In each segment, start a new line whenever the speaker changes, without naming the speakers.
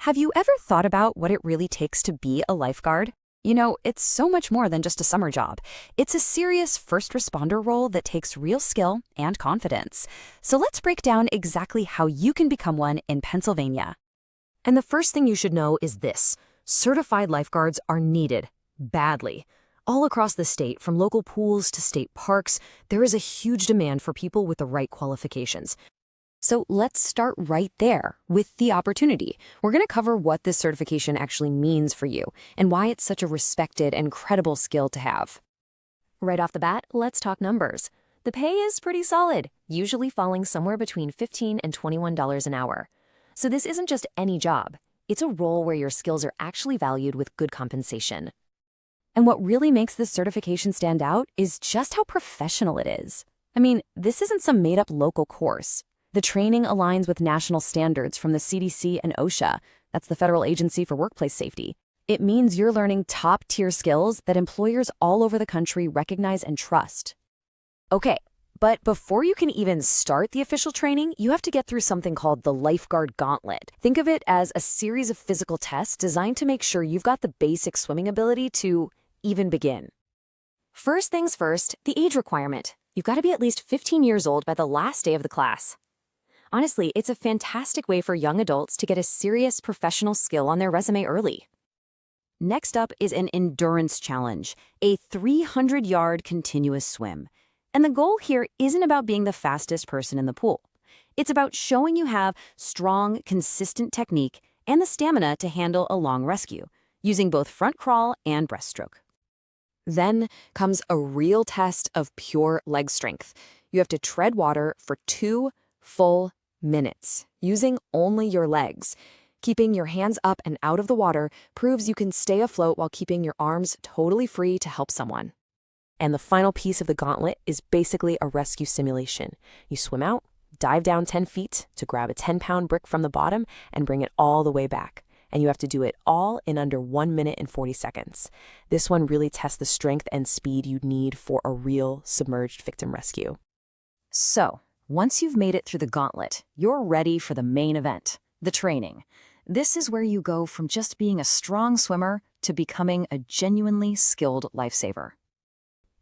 Have you ever thought about what it really takes to be a lifeguard? It's so much more than just a summer job. It's a serious first responder role that takes real skill and confidence. So let's break down exactly how you can become one in Pennsylvania.
And the first thing you should know is this: certified lifeguards are needed badly. All across the state, from local pools to state parks, there is a huge demand for people with the right qualifications.
So let's start right there with the opportunity. We're going to cover what this certification actually means for you and why it's such a respected and credible skill to have.
Right off the bat, let's talk numbers. The pay is pretty solid, usually falling somewhere between $15 and $21 an hour. So this isn't just any job. It's a role where your skills are actually valued with good compensation.
And what really makes this certification stand out is just how professional it is. This isn't some made-up local course. The training aligns with national standards from the CDC and OSHA. That's the Federal Agency for Workplace Safety. It means you're learning top-tier skills that employers all over the country recognize and trust.
Okay, but before you can even start the official training, you have to get through something called the Lifeguard Gauntlet. Think of it as a series of physical tests designed to make sure you've got the basic swimming ability to even begin. First things first, the age requirement. You've got to be at least 15 years old by the last day of the class. Honestly, it's a fantastic way for young adults to get a serious professional skill on their resume early.
Next up is an endurance challenge, a 300-yard continuous swim. And the goal here isn't about being the fastest person in the pool. It's about showing you have strong, consistent technique and the stamina to handle a long rescue, using both front crawl and breaststroke.
Then comes a real test of pure leg strength. You have to tread water for 2 full minutes, using only your legs. Keeping your hands up and out of the water proves you can stay afloat while keeping your arms totally free to help someone. And the final piece of the gauntlet is basically a rescue simulation. You swim out, dive down 10 feet to grab a 10-pound brick from the bottom and bring it all the way back. And you have to do it all in under 1 minute and 40 seconds. This one really tests the strength and speed you need for a real submerged victim rescue.
So, once you've made it through the gauntlet, you're ready for the main event, the training. This is where you go from just being a strong swimmer to becoming a genuinely skilled lifesaver.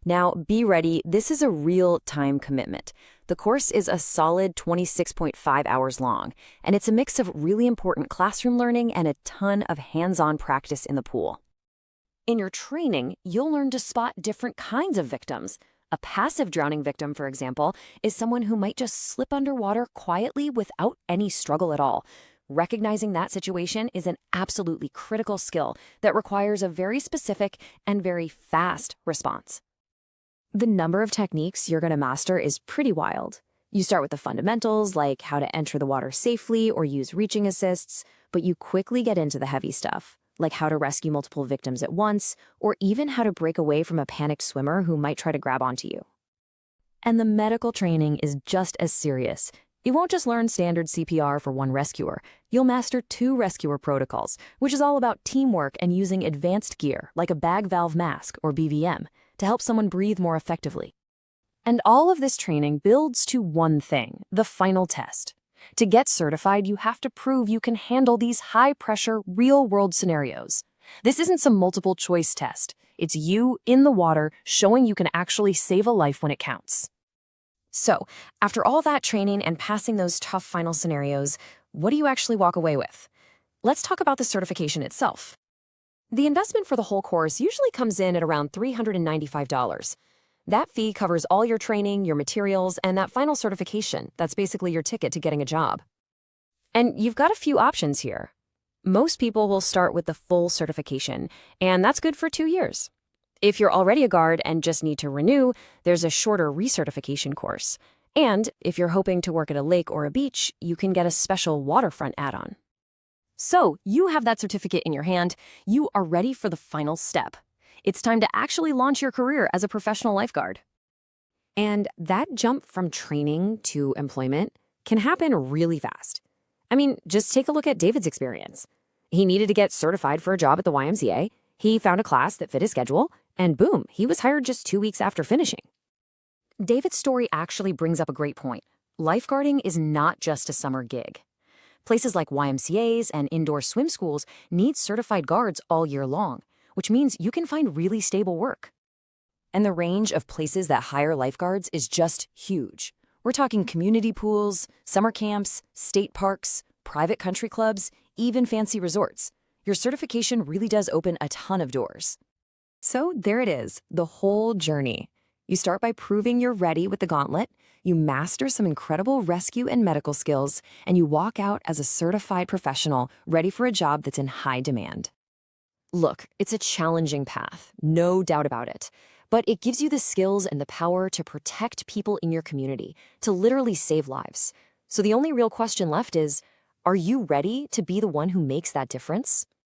Now, be ready. This is a real time commitment. The course is a solid 26.5 hours long, and it's a mix of really important classroom learning and a ton of hands-on practice in the pool. In your training, you'll learn to spot different kinds of victims. A passive drowning victim, for example, is someone who might just slip underwater quietly without any struggle at all. Recognizing that situation is an absolutely critical skill that requires a very specific and very fast response. The number of techniques you're going to master is pretty wild. You start with the fundamentals, like how to enter the water safely or use reaching assists, but you quickly get into the heavy stuff, like how to rescue multiple victims at once, or even how to break away from a panicked swimmer who might try to grab onto you. And the medical training is just as serious. You won't just learn standard CPR for one rescuer. You'll master 2 rescuer protocols, which is all about teamwork and using advanced gear, like a bag valve mask or BVM, to help someone breathe more effectively. And all of this training builds to one thing, the final test. To get certified, you have to prove you can handle these high-pressure, real-world scenarios. This isn't some multiple-choice test. It's you in the water showing you can actually save a life when it counts. So, after all that training and passing those tough final scenarios, what do you actually walk away with? Let's talk about the certification itself. The investment for the whole course usually comes in at around $395. That fee covers all your training, your materials, and that final certification. That's basically your ticket to getting a job. And you've got a few options here. Most people will start with the full certification, and that's good for 2 years. If you're already a guard and just need to renew, there's a shorter recertification course. And if you're hoping to work at a lake or a beach, you can get a special waterfront add-on. So, you have that certificate in your hand. You are ready for the final step. It's time to actually launch your career as a professional lifeguard. And that jump from training to employment can happen really fast. Just take a look at David's experience. He needed to get certified for a job at the YMCA. He found a class that fit his schedule, and boom, he was hired just 2 weeks after finishing. David's story actually brings up a great point. Lifeguarding is not just a summer gig. Places like YMCAs and indoor swim schools need certified guards all year long, which means you can find really stable work. And the range of places that hire lifeguards is just huge. We're talking community pools, summer camps, state parks, private country clubs, even fancy resorts. Your certification really does open a ton of doors. So there it is, the whole journey. You start by proving you're ready with the gauntlet, you master some incredible rescue and medical skills, and you walk out as a certified professional ready for a job that's in high demand. Look, it's a challenging path, no doubt about it. But it gives you the skills and the power to protect people in your community, to literally save lives. So the only real question left is, are you ready to be the one who makes that difference?